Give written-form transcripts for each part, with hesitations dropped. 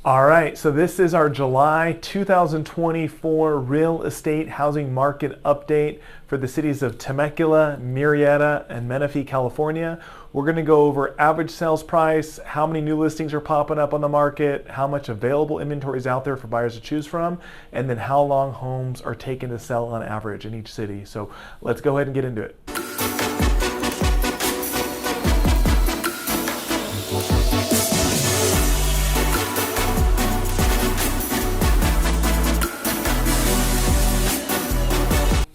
All right, so this is our July 2024 real estate housing market update for the cities of Temecula, Murrieta, and Menifee, California. We're going to go over average sales price, how many new listings are popping up on the market, how much available inventory is out there for buyers to choose from, and then how long homes are taken to sell on average in each city. So let's go ahead and get into it.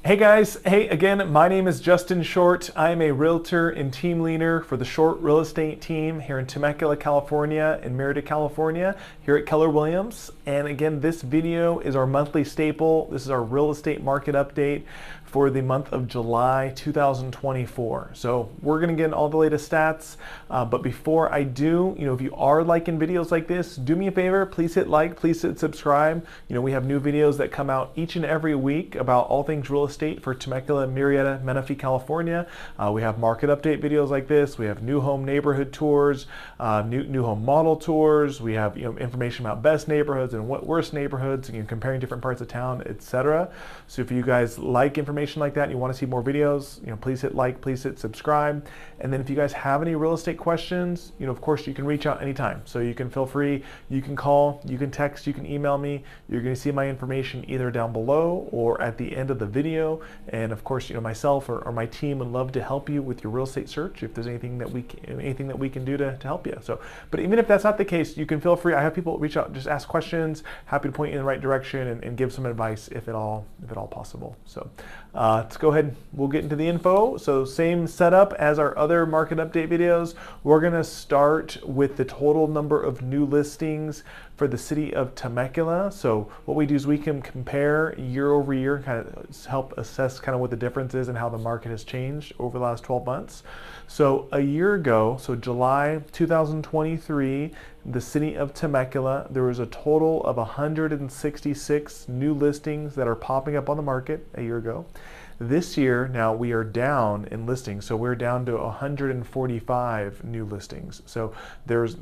Hey guys, hey again, my name is Justin Short. I am a realtor and team leader for the Short Real Estate team here in Temecula, California and Murrieta, California, here at Keller Williams. And again, this video is our monthly staple. This is our real estate market update for the month of July 2024. So we're gonna get all the latest stats, but before I do, if you are liking videos like this, do me a favor, please hit like, please hit subscribe. We have new videos that come out each and every week about all things real estate for Temecula, Murrieta, Menifee, California. We have market update videos like this. We have new home neighborhood tours, new home model tours. We have information about best neighborhoods and what worst neighborhoods, and comparing different parts of town, etc. So if you guys like information like that and you want to see more videos, please hit like, please hit subscribe. And then if you guys have any real estate questions, of course you can reach out anytime. So you can feel free, you can call, you can text, you can email me. You're going to see my information either down below or at the end of the video. And of course, myself or my team would love to help you with your real estate search if there's anything that we can do to help you. So, but even if that's not the case, you can feel free. I have people reach out, just ask questions, happy to point you in the right direction and give some advice if at all possible. So let's go ahead, we'll get into the info. So same setup as our other market update videos. We're gonna start with the total number of new listings for the city of Temecula. So what we do is we can compare year over year, kind of help assess kind of what the difference is and how the market has changed over the last 12 months. So a year ago, so July 2023, the city of Temecula, there was a total of 166 new listings that are popping up on the market a year ago. This year, now we are down in listings, so we're down to 145 new listings. So there's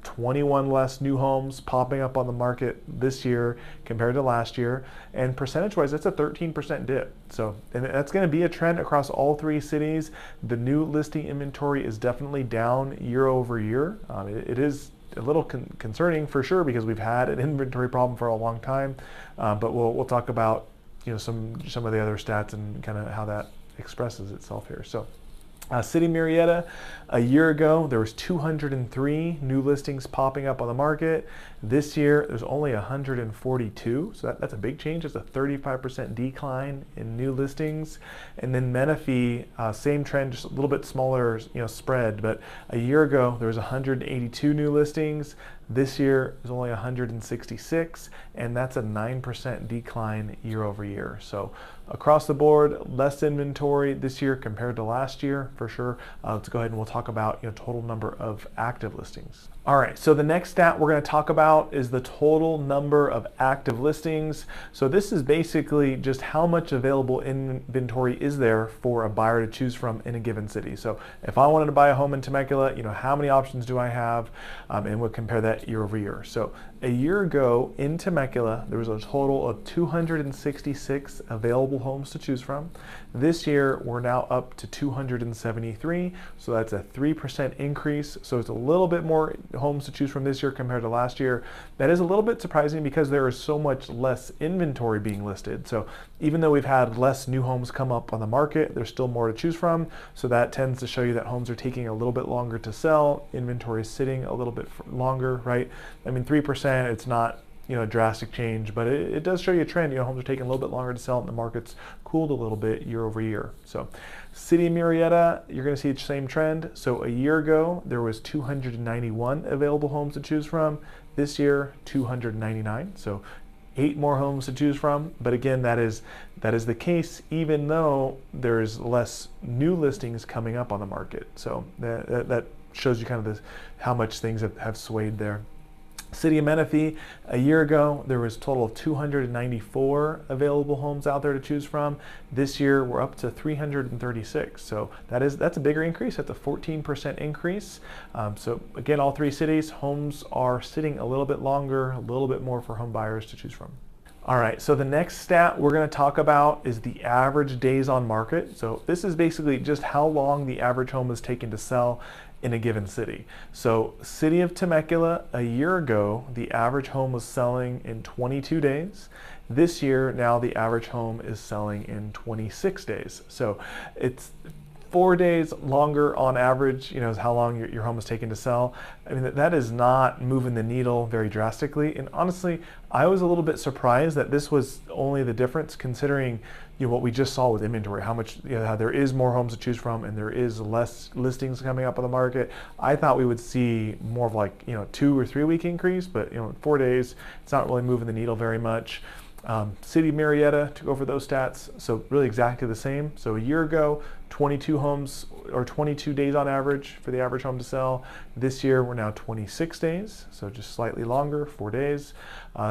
21 less new homes popping up on the market this year compared to last year, and percentage-wise, that's a 13% dip. So, and that's going to be a trend across all three cities. The new listing inventory is definitely down year over year. It is a little concerning for sure because we've had an inventory problem for a long time, but we'll talk about some of the other stats and kind of how that expresses itself here. So City Murrieta, a year ago, there was 203 new listings popping up on the market. This year, there's only 142, so that's a big change. It's a 35% decline in new listings. And then Menifee, same trend, just a little bit smaller spread, but a year ago, there was 182 new listings. This year is only 166, and that's a 9% decline year over year. So across the board, less inventory this year compared to last year, for sure. Let's go ahead and we'll talk about total number of active listings. All right, so the next stat we're going to talk about is the total number of active listings. So this is basically just how much available inventory is there for a buyer to choose from in a given city. So if I wanted to buy a home in Temecula, how many options do I have? And we'll compare that year over year. So a year ago in Temecula, there was a total of 266 available homes to choose from. This year, we're now up to 273, so that's a 3% increase. So it's a little bit more homes to choose from this year compared to last year. That is a little bit surprising because there is so much less inventory being listed. So even though we've had less new homes come up on the market, there's still more to choose from. So that tends to show you that homes are taking a little bit longer to sell. Inventory is sitting a little bit longer, right? I mean, 3%, it's not a drastic change, but it does show you a trend. Homes are taking a little bit longer to sell and the market's cooled a little bit year over year. So City Murrieta, you're going to see the same trend. So a year ago, there was 291 available homes to choose from. This year, 299. So 8 more homes to choose from. But again, that is the case even though there's less new listings coming up on the market. So that shows you kind of how much things have swayed there. City of Menifee, a year ago, there was a total of 294 available homes out there to choose from. This year, we're up to 336. So that's a bigger increase. That's a 14% increase. So again, all three cities, homes are sitting a little bit longer, a little bit more for home buyers to choose from. All right, so the next stat we're going to talk about is the average days on market. So this is basically just how long the average home is taken to sell in a given city. So city of Temecula, a year ago, the average home was selling in 22 days. This year, now the average home is selling in 26 days. So it's 4 days longer on average, is how long your home is taken to sell. I mean, that is not moving the needle very drastically. And honestly, I was a little bit surprised that this was only the difference, considering what we just saw with inventory, how much how there is more homes to choose from and there is less listings coming up on the market. I thought we would see more of like 2 or 3 week increase, but 4 days, it's not really moving the needle very much. City of Murrieta, to go over those stats, so really exactly the same. So a year ago, 22 homes or 22 days on average for the average home to sell. This year we're now 26 days, so just slightly longer, 4 days.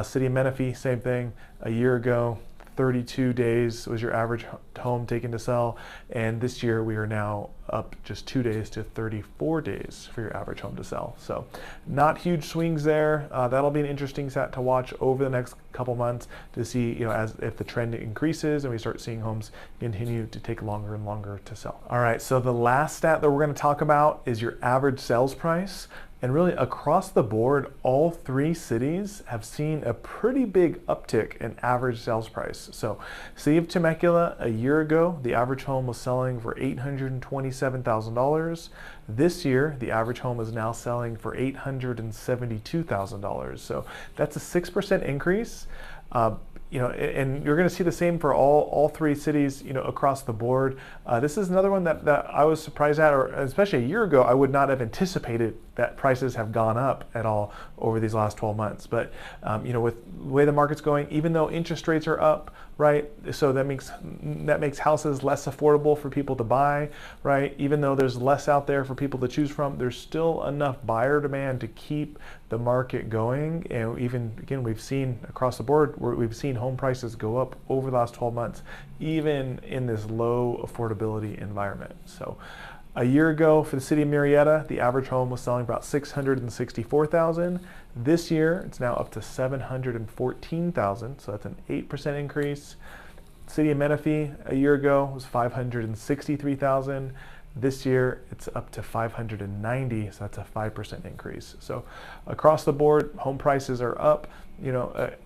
City of Menifee, same thing. A year ago, 32 days was your average home taken to sell, and this year we are now up just 2 days to 34 days for your average home to sell. So not huge swings there. That'll be an interesting stat to watch over the next couple months to see if the trend increases and we start seeing homes continue to take longer and longer to sell. All right, so the last stat that we're going to talk about is your average sales price. And really across the board, all three cities have seen a pretty big uptick in average sales price. So City of Temecula, a year ago, the average home was selling for $827,000. This year, the average home is now selling for $872,000. So that's a 6% increase. And you're going to see the same for all three cities, across the board. This is another one that I was surprised at, or especially a year ago, I would not have anticipated that prices have gone up at all over these last 12 months. But, with the way the market's going, even though interest rates are up, right? So that makes houses less affordable for people to buy, right? Even though there's less out there for people to choose from, there's still enough buyer demand to keep the market going. And even, again, we've seen across the board, we've seen home prices go up over the last 12 months, even in this low affordability environment. So a year ago for the city of Murrieta, the average home was selling about $664,000. This year, it's now up to $714,000, so that's an 8% increase. City of Menifee, a year ago, was $563,000. This year, it's up to $590,000, so that's a 5% increase. So across the board, home prices are up.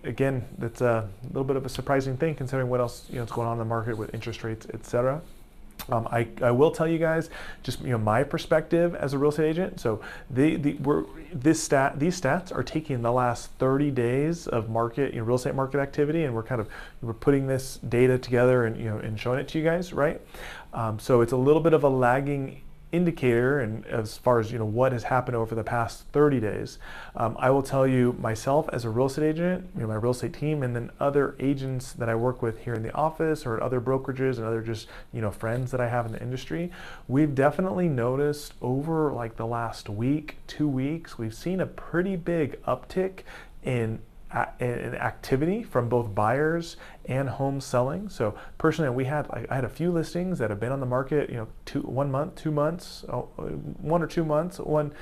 Again, that's a little bit of a surprising thing considering what else is going on in the market with interest rates, etc. I will tell you guys just my perspective as a real estate agent. So these stats are taking the last 30 days of market real estate market activity, and we're putting this data together and showing it to you guys, right? So it's a little bit of a lagging indicator, and as far as what has happened over the past 30 days. I will tell you myself as a real estate agent, my real estate team, and then other agents that I work with here in the office or at other brokerages and other just friends that I have in the industry, we've definitely noticed over like the last week, 2 weeks, we've seen a pretty big uptick in activity from both buyers and home selling. So personally, I had a few listings that have been on the market, 1 month, 2 months, 1 or 2 months, I would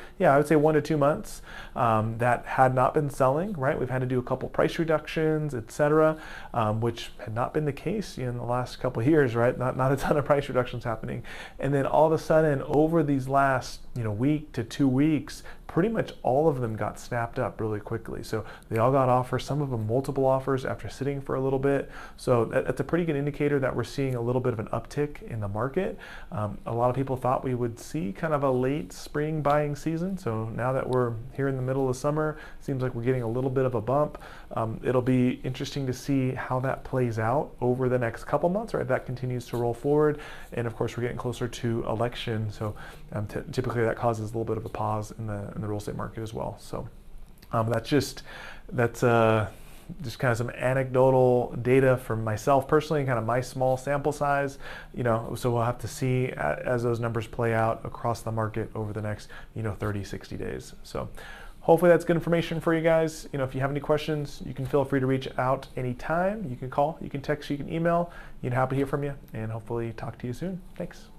say 1 to 2 months, that had not been selling, right? We've had to do a couple price reductions, etc., which had not been the case in the last couple of years, right? Not a ton of price reductions happening. And then all of a sudden, over these last, week to 2 weeks, pretty much all of them got snapped up really quickly. So they all got offers, some of them multiple offers after sitting for a little bit. So that's a pretty good indicator that we're seeing a little bit of an uptick in the market. A lot of people thought we would see kind of a late spring buying season. So now that we're here in the middle of summer, it seems like we're getting a little bit of a bump. It'll be interesting to see how that plays out over the next couple months, right? If that continues to roll forward. And of course, we're getting closer to election. So typically that causes a little bit of a pause in the real estate market as well. So that's just kind of some anecdotal data from myself personally, and kind of my small sample size, so we'll have to see as those numbers play out across the market over the next, 30, 60 days. So hopefully that's good information for you guys. If you have any questions, you can feel free to reach out anytime. You can call, you can text, you can email. Happy to hear from you, and hopefully talk to you soon. Thanks.